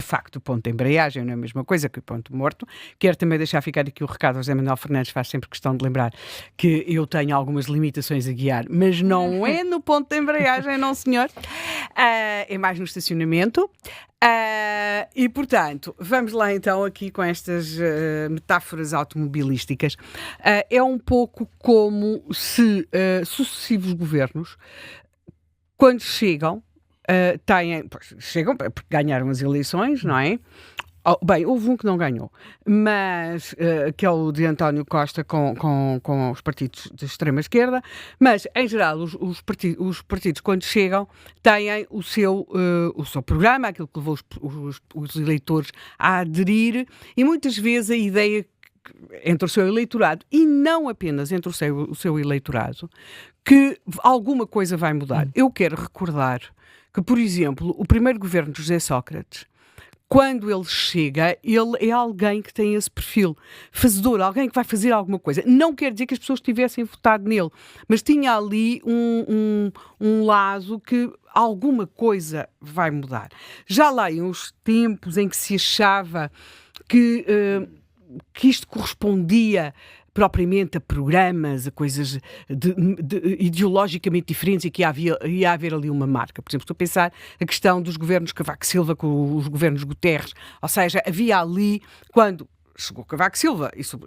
facto, o ponto de embreagem não é a mesma coisa que o ponto morto. Quero também deixar ficar aqui o recado ao José Manuel Fernandes, faz sempre questão de lembrar que eu tenho algumas limitações a guiar, mas não é no ponto de embreagem, não senhor. É mais no estacionamento. E, portanto, vamos lá então aqui com estas metáforas automobilísticas. É um pouco como se sucessivos governos, quando chegam, chegam porque ganharam as eleições, não é? Bem, houve um que não ganhou, mas que é o de António Costa com os partidos de extrema-esquerda, mas, em geral, os partidos, quando chegam, têm o seu programa, aquilo que levou os eleitores a aderir, e muitas vezes a ideia entre o seu eleitorado, e não apenas entre o seu eleitorado, que alguma coisa vai mudar. Eu quero recordar que, por exemplo, o primeiro governo de José Sócrates, quando ele chega, ele é alguém que tem esse perfil fazedor, alguém que vai fazer alguma coisa. Não quer dizer que as pessoas tivessem votado nele, mas tinha ali um lado que alguma coisa vai mudar. Já lá em os tempos em que se achava que isto correspondia propriamente a programas, a coisas ideologicamente diferentes e que ia haver ali uma marca. Por exemplo, estou a pensar a questão dos governos Cavaco Silva com os governos Guterres, ou seja, havia ali, quando chegou Cavaco Silva, isso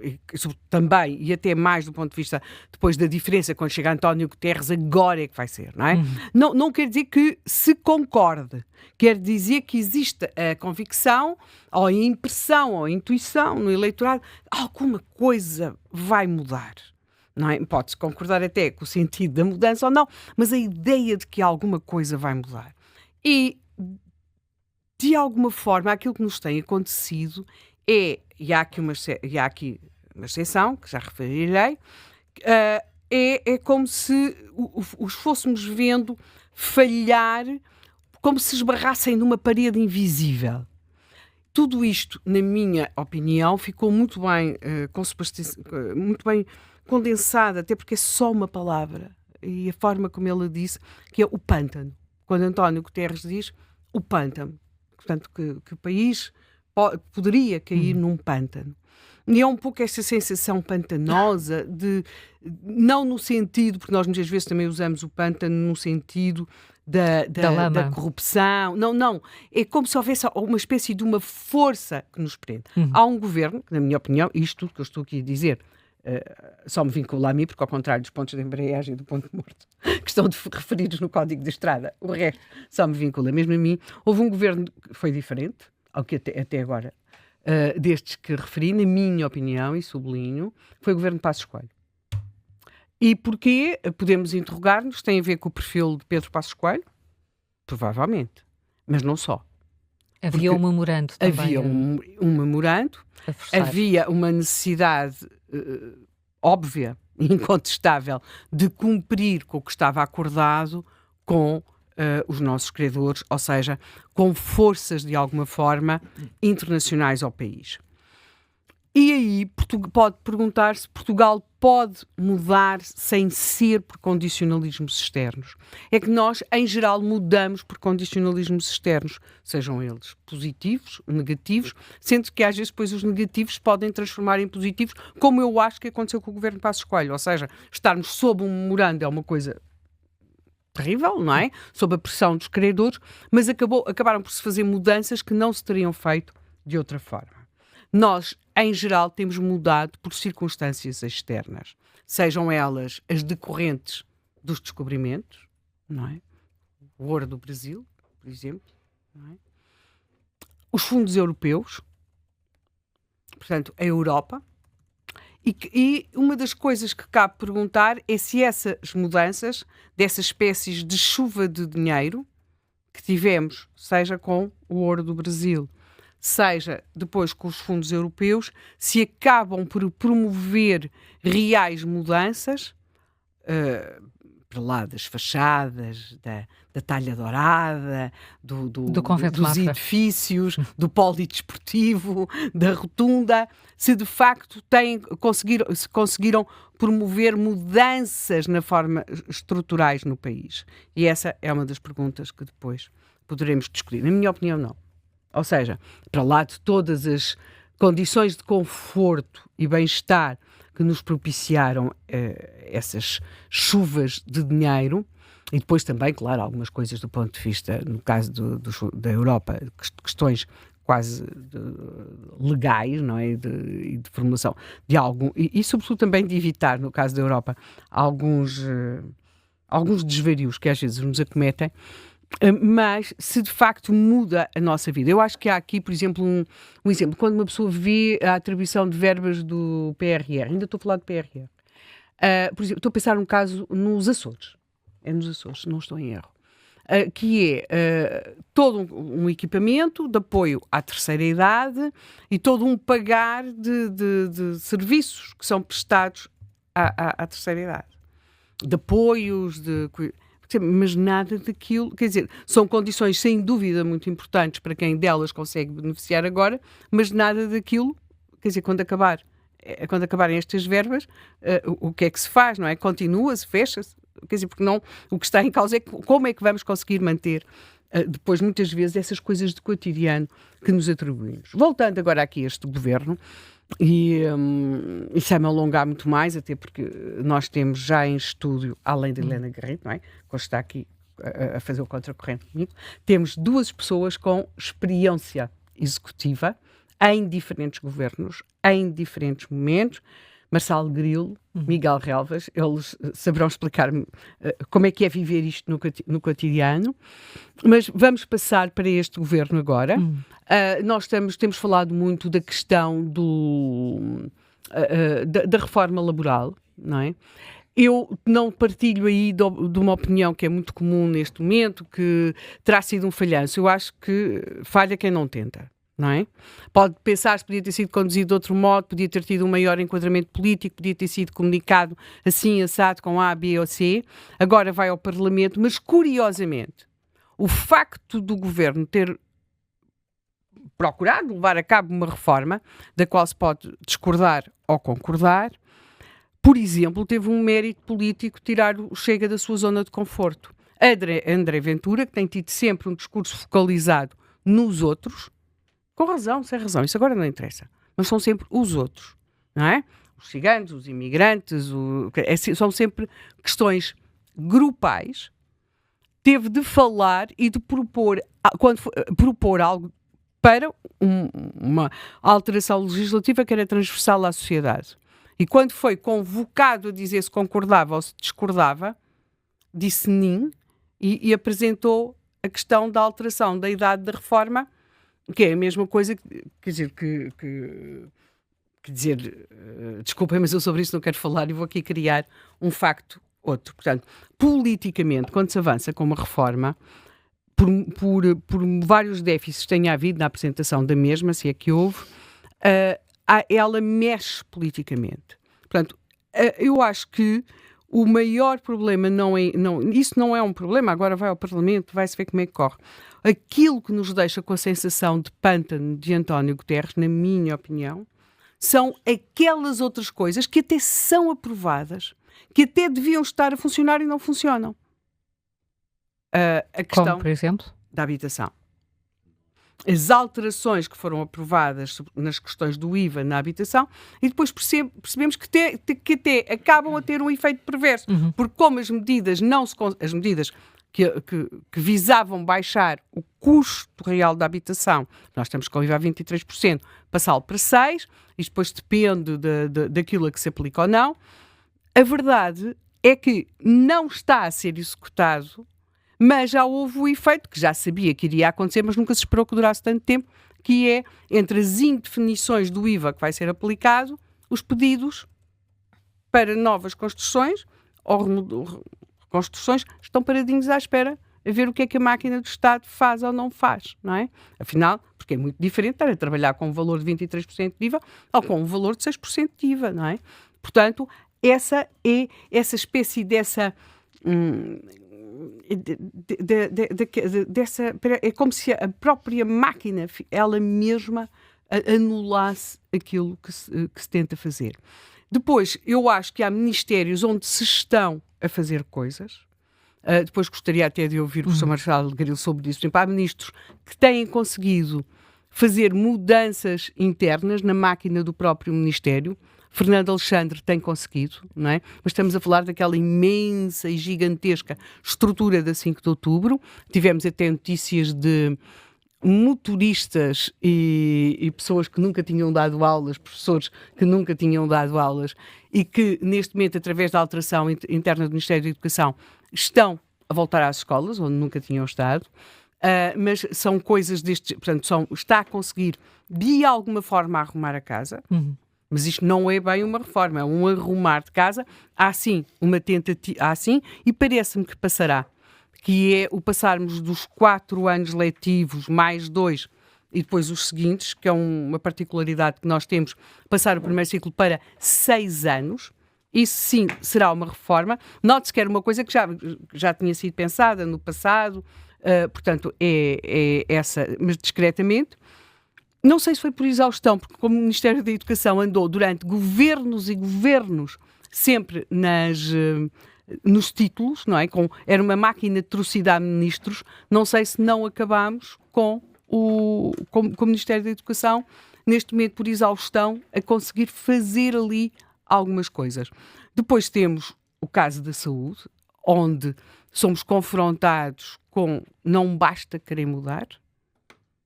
também, e até mais do ponto de vista depois da diferença, quando chega António Guterres, agora é que vai ser, não é? Não quer dizer que se concorde, quer dizer que existe a convicção, ou a impressão, ou a intuição no eleitorado, alguma coisa vai mudar. Não é? Pode-se concordar até com o sentido da mudança ou não, mas a ideia de que alguma coisa vai mudar. E, de alguma forma, aquilo que nos tem acontecido e há aqui uma exceção, que já referirei, é como se os fôssemos vendo falhar, como se esbarrassem numa parede invisível. Tudo isto, na minha opinião, ficou muito bem condensado, até porque é só uma palavra, e a forma como ele disse, que é o pântano. Quando António Guterres diz o pântano, portanto, que o país poderia cair num pântano. E é um pouco esta sensação pantanosa não no sentido, porque nós muitas vezes também usamos o pântano no sentido da corrupção. Não. É como se houvesse uma espécie de uma força que nos prende. Há um governo, que, na minha opinião, isto que eu estou aqui a dizer, só me vincula a mim, porque ao contrário dos pontos de embreagem e do ponto morto, que estão referidos no Código de Estrada, o resto só me vincula mesmo a mim. Houve um governo que foi diferente, ao que até agora, destes que referi, na minha opinião, e sublinho, foi o governo de Passos Coelho. E porquê? Podemos interrogar-nos, tem a ver com o perfil de Pedro Passos Coelho? Provavelmente, mas não só. Havia um memorando também. Havia um memorando, havia uma necessidade óbvia e incontestável de cumprir com o que estava acordado com os nossos credores, ou seja, com forças de alguma forma internacionais ao país. E aí pode perguntar-se, Portugal pode mudar sem ser por condicionalismos externos. É que nós, em geral, mudamos por condicionalismos externos, sejam eles positivos, negativos, sendo que às vezes depois os negativos podem transformar em positivos, como eu acho que aconteceu com o governo de Passos Coelho, ou seja, estarmos sob um memorando é uma coisa terrível, não é? Sob a pressão dos credores, mas acabaram por se fazer mudanças que não se teriam feito de outra forma. Nós, em geral, temos mudado por circunstâncias externas, sejam elas as decorrentes dos descobrimentos, não é? O ouro do Brasil, por exemplo, não é? Os fundos europeus, portanto, a Europa. E uma das coisas que cabe perguntar é se essas mudanças, dessas espécies de chuva de dinheiro que tivemos, seja com o ouro do Brasil, seja depois com os fundos europeus, se acabam por promover reais mudanças, para lá das fachadas, da talha dourada, dos edifícios, do polidesportivo, da rotunda, se de facto conseguiram promover mudanças na forma estruturais no país. E essa é uma das perguntas que depois poderemos discutir. Na minha opinião, não. Ou seja, para lá de todas as condições de conforto e bem-estar que nos propiciaram essas chuvas de dinheiro, e depois também, claro, algumas coisas do ponto de vista, no caso da Europa, questões quase legais, não é? E de formulação de algum, e sobretudo também de evitar, no caso da Europa, alguns desvarios que às vezes nos acometem, mas se de facto muda a nossa vida. Eu acho que há aqui, por exemplo, um exemplo, quando uma pessoa vê a atribuição de verbas do PRR, ainda estou a falar de PRR, por exemplo, estou a pensar num caso nos Açores, é nos Açores, não estou em erro, que é todo um equipamento de apoio à terceira idade e todo um pagar de serviços que são prestados à terceira idade, de apoios, mas nada daquilo, quer dizer, são condições sem dúvida muito importantes para quem delas consegue beneficiar agora, mas nada daquilo, quer dizer, quando acabarem estas verbas, o que é que se faz, não é? Continua-se, fecha-se, quer dizer, porque não, o que está em causa é como é que vamos conseguir manter depois, muitas vezes, essas coisas de cotidiano que nos atribuímos. Voltando agora aqui a este governo, e sem me alongar muito mais, até porque nós temos já em estúdio, além de Helena Garrido, não é? Que hoje está aqui a fazer o contracorrente comigo, temos duas pessoas com experiência executiva em diferentes governos, em diferentes momentos. Marcelo Grilo, Miguel Relvas, eles saberão explicar-me como é que é viver isto no cotidiano. Mas vamos passar para este governo agora. Nós temos falado muito da questão da reforma laboral, não é? Eu não partilho aí de uma opinião que é muito comum neste momento, que terá sido um falhanço. Eu acho que falha quem não tenta. Não é? Pode pensar se podia ter sido conduzido de outro modo, podia ter tido um maior enquadramento político, podia ter sido comunicado assim, assado, com A, B ou C. Agora vai ao Parlamento, mas curiosamente, o facto do governo ter procurado levar a cabo uma reforma, da qual se pode discordar ou concordar, por exemplo, teve um mérito político tirar o Chega da sua zona de conforto. André Ventura, que tem tido sempre um discurso focalizado nos outros, com razão, sem razão, isso agora não interessa. Mas são sempre os outros, não é? Os ciganos, os imigrantes, são sempre questões grupais. Teve de falar e de propor algo para uma alteração legislativa que era transversal à sociedade. E quando foi convocado a dizer se concordava ou se discordava, disse sim e apresentou a questão da alteração da idade da reforma, que é a mesma coisa, desculpem, mas eu sobre isso não quero falar e vou aqui criar um facto outro. Portanto, politicamente, quando se avança com uma reforma, por vários déficits que tenha havido na apresentação da mesma, se é que houve, ela mexe politicamente. Portanto, eu acho que o maior problema isso não é um problema, agora vai ao Parlamento, vai-se ver como é que corre. Aquilo que nos deixa com a sensação de pântano de António Guterres, na minha opinião, são aquelas outras coisas que até são aprovadas, que até deviam estar a funcionar e não funcionam. A questão, como, por exemplo? Da habitação. As alterações que foram aprovadas nas questões do IVA na habitação, e depois percebemos que até acabam a ter um efeito perverso, porque como as medidas que visavam baixar o custo real da habitação, nós estamos com o IVA a 23%, passá-lo para 6%, e depois depende daquilo a que se aplica ou não. A verdade é que não está a ser executado, mas já houve o efeito que já sabia que iria acontecer, mas nunca se esperou que durasse tanto tempo, que é, entre as indefinições do IVA que vai ser aplicado, os pedidos para novas construções ou reconstruções estão paradinhos à espera a ver o que é que a máquina do Estado faz ou não faz, não é? Afinal, porque é muito diferente estar a trabalhar com um valor de 23% de IVA ou com um valor de 6% de IVA, não é? Portanto, essa espécie dessa... é como se a própria máquina, ela mesma, anulasse aquilo que se tenta fazer. Depois, eu acho que há ministérios onde se estão a fazer coisas. Depois gostaria até de ouvir o professor Marcelo Grilo sobre isso. Por exemplo, há ministros que têm conseguido fazer mudanças internas na máquina do próprio Ministério. Fernando Alexandre tem conseguido, não é? Mas estamos a falar daquela imensa e gigantesca estrutura da 5 de outubro. Tivemos até notícias de motoristas e pessoas que nunca tinham dado aulas, professores que nunca tinham dado aulas e que, neste momento, através da alteração interna do Ministério da Educação, estão a voltar às escolas, onde nunca tinham estado. Mas são coisas destes... Portanto, está a conseguir, de alguma forma, arrumar a casa. Mas isto não é bem uma reforma, é um arrumar de casa. Há sim uma tentativa, e parece-me que passará, que é o passarmos dos 4 anos letivos mais 2 e depois os seguintes, que é uma particularidade que nós temos, passar o primeiro ciclo para 6 anos. Isso sim será uma reforma. Note-se que era uma coisa que já tinha sido pensada no passado, portanto é essa, mas discretamente. Não sei se foi por exaustão, porque como o Ministério da Educação andou durante governos e governos sempre nos títulos, não é? Era uma máquina de trucidar ministros, não sei se não acabámos com o Ministério da Educação, neste momento por exaustão, a conseguir fazer ali algumas coisas. Depois temos o caso da saúde, onde somos confrontados com não basta querer mudar.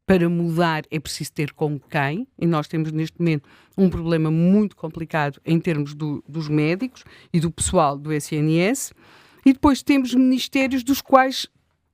Para mudar é preciso ter com quem, e nós temos neste momento um problema muito complicado em termos dos médicos e do pessoal do SNS, e depois temos ministérios dos quais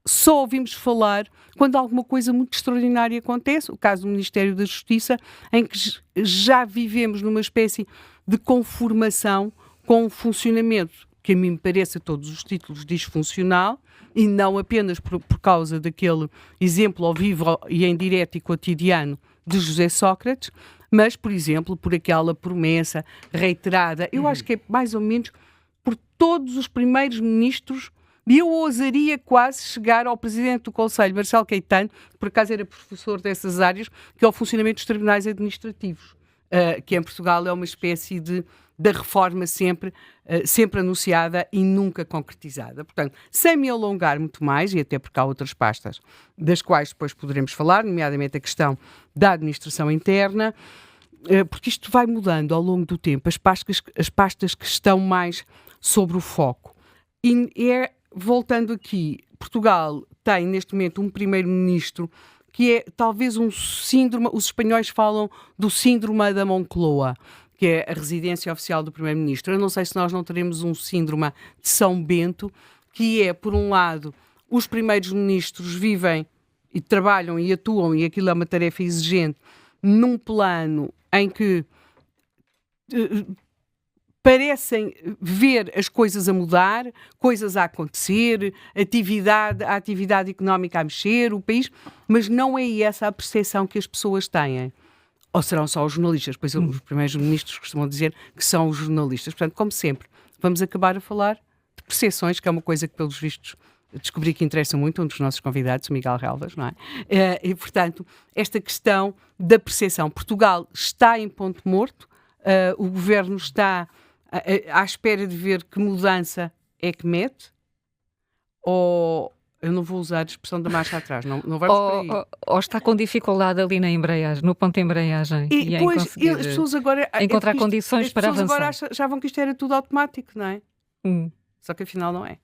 só ouvimos falar quando alguma coisa muito extraordinária acontece, o caso do Ministério da Justiça, em que já vivemos numa espécie de conformação com um funcionamento que a mim me parece a todos os títulos disfuncional, e não apenas por causa daquele exemplo ao vivo e em direto e cotidiano de José Sócrates, mas, por exemplo, por aquela promessa reiterada, eu acho que é mais ou menos por todos os primeiros ministros, e eu ousaria quase chegar ao Presidente do Conselho, Marcelo Caetano, que por acaso era professor dessas áreas, que é o funcionamento dos tribunais administrativos, que em Portugal é uma espécie da reforma sempre anunciada e nunca concretizada. Portanto, sem me alongar muito mais, e até porque há outras pastas das quais depois poderemos falar, nomeadamente a questão da administração interna, porque isto vai mudando ao longo do tempo, as pastas que estão mais sobre o foco. E voltando aqui, Portugal tem neste momento um primeiro-ministro que é talvez um síndrome, os espanhóis falam do síndrome da Moncloa, que é a residência oficial do primeiro-ministro. Eu não sei se nós não teremos um síndrome de São Bento, que é, por um lado, os primeiros-ministros vivem e trabalham e atuam, e aquilo é uma tarefa exigente, num plano em que parecem ver as coisas a mudar, coisas a acontecer, a atividade económica a mexer, o país, mas não é essa a percepção que as pessoas têm. Ou serão só os jornalistas? Pois os primeiros ministros costumam dizer que são os jornalistas. Portanto, como sempre, vamos acabar a falar de percepções, que é uma coisa que, pelos vistos, descobri que interessa muito um dos nossos convidados, o Miguel Relvas, não é? E, portanto, esta questão da percepção. Portugal está em ponto morto, o governo está à espera de ver que mudança é que mete, ou eu não vou usar a expressão da marcha atrás, não vamos por aí. Ou está com dificuldade ali na embreagem, no ponto de embreagem, e depois, em as pessoas agora encontrar condições para avançar. As pessoas agora achavam que isto era tudo automático, não é? Só que afinal não é.